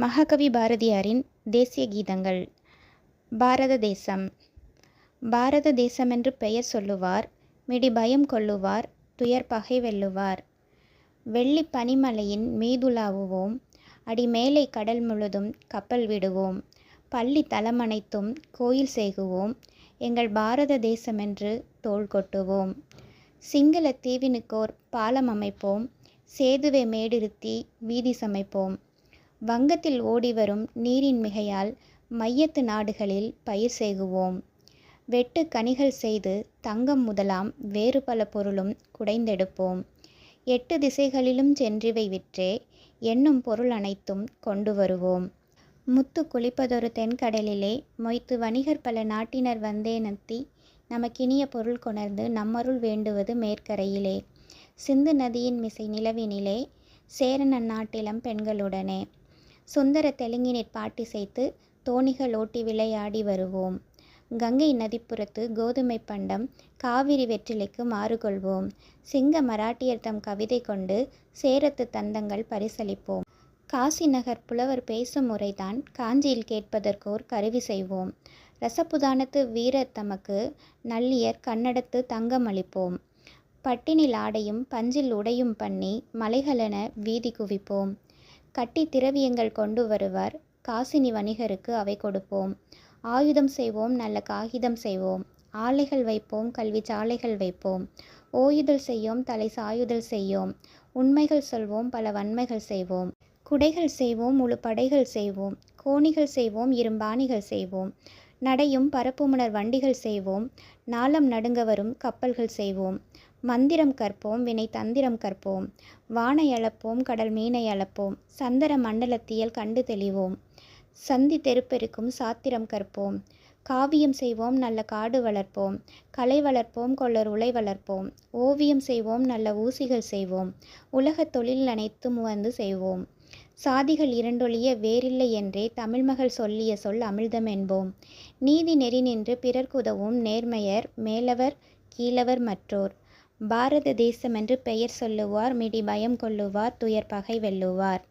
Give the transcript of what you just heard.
மகாகவி பாரதியாரின் தேசிய கீதங்கள். பாரத தேசம். பாரத தேசமென்று பெயர் சொல்லுவார், மிடி பயம் கொள்ளுவார், துயர் பகை வெல்லுவார். வெள்ளி பனிமலையின் மீதுலாவுவோம், அடி மேலை கடல் முழுதும் கப்பல் விடுவோம். பள்ளி தலமனைத்தும் கோயில் சேகுவோம், எங்கள் பாரத தேசமென்று தோள் கொட்டுவோம். சிங்கள தீவினுக்கோர் பாலம் அமைப்போம், சேதுவை மேடிருத்தி வீதி சமைப்போம். வங்கத்தில் ஓடிவரும் நீரின் மிகையால் மையத்து நாடுகளில் பயிர் சேகுவோம். வெட்டு கனிகள் செய்து தங்கம் முதலாம் வேறு பல பொருளும் குடைந்தெடுப்போம். 8 திசைகளிலும் சென்றிவை விற்றே எண்ணும் பொருள் அனைத்தும் கொண்டு வருவோம். முத்து குளிப்பதொரு தென்கடலிலே மொய்த்து வணிகர் பல நாட்டினர் வந்தேனத்தி நமக்கினிய பொருள் கொணர்ந்து நம்மருள் வேண்டுவது மேற்கரையிலே. சிந்து நதியின் மிசை நிலவினிலே சேரன் அந்நாட்டிலம் பெண்களுடனே. சுந்தர தெலுங்கினிற் பாட்டிசைத்து தோணிகள் ஓட்டி விளையாடி வருவோம். கங்கை நதிப்புறத்து கோதுமை பண்டம் காவிரி வெற்றிலைக்கு மாறுகொள்வோம். சிங்க மராட்டியர் தம் கவிதை கொண்டு சேரத்து தந்தங்கள் பரிசளிப்போம். காசி நகர் புலவர் பேசும் முறைதான் காஞ்சியில் கேட்பதற்கோர் கருவி செய்வோம். ரசபுதானத்து வீரர் தமக்கு நல்லியர் கன்னடத்து தங்கம் அளிப்போம். பட்டினில் ஆடையும் பஞ்சில் உடையும் பண்ணி மலைகளென வீதி குவிப்போம். கட்டி திரவியங்கள் கொண்டு வருவார், காசினி வணிகருக்கு அவை கொடுப்போம். ஆயுதம் செய்வோம், நல்ல காகிதம் செய்வோம். ஆலைகள் வைப்போம், கல்வி சாலைகள் வைப்போம். ஓயுதல் செய்யோம், தலை சாயுதல் செய்யோம். உண்மைகள் சொல்வோம், பல வன்மைகள் செய்வோம். குடைகள் செய்வோம், முழு படைகள் செய்வோம். கோணிகள் செய்வோம், இரும்பாணிகள் செய்வோம். நடையும் பரப்புமுனர் வண்டிகள் செய்வோம். நாளம் நடுங்க வரும் கப்பல்கள் செய்வோம். மந்திரம் கற்போம், வினை தந்திரம் கற்போம். வானை அளப்போம், கடல் மீனை அளப்போம். சந்தர மண்டலத்தியல் கண்டு தெளிவோம். சந்தி தெருப்பெருக்கும் சாத்திரம் கற்போம். காவியம் செய்வோம், நல்ல காடு வளர்ப்போம். கலை வளர்ப்போம், கொள்ளர் உலை வளர்ப்போம். ஓவியம் செய்வோம், நல்ல ஊசிகள் செய்வோம். உலகத் தொழில் அனைத்தும் வந்து செய்வோம். சாதிகள் இரண்டொழிய வேறில்லை என்றே தமிழ்மகள் சொல்லிய சொல் அமிழ்தம் என்போம். நீதி நெறி நின்று பிறர்க்குதவும் நேர்மையர் மேலவர் கீழவர் மற்றோர். பாரத தேசமென்று பெயர் சொல்லுவார், மிடி பயம் கொள்ளுவார், துயர் பகை வெல்லுவார்.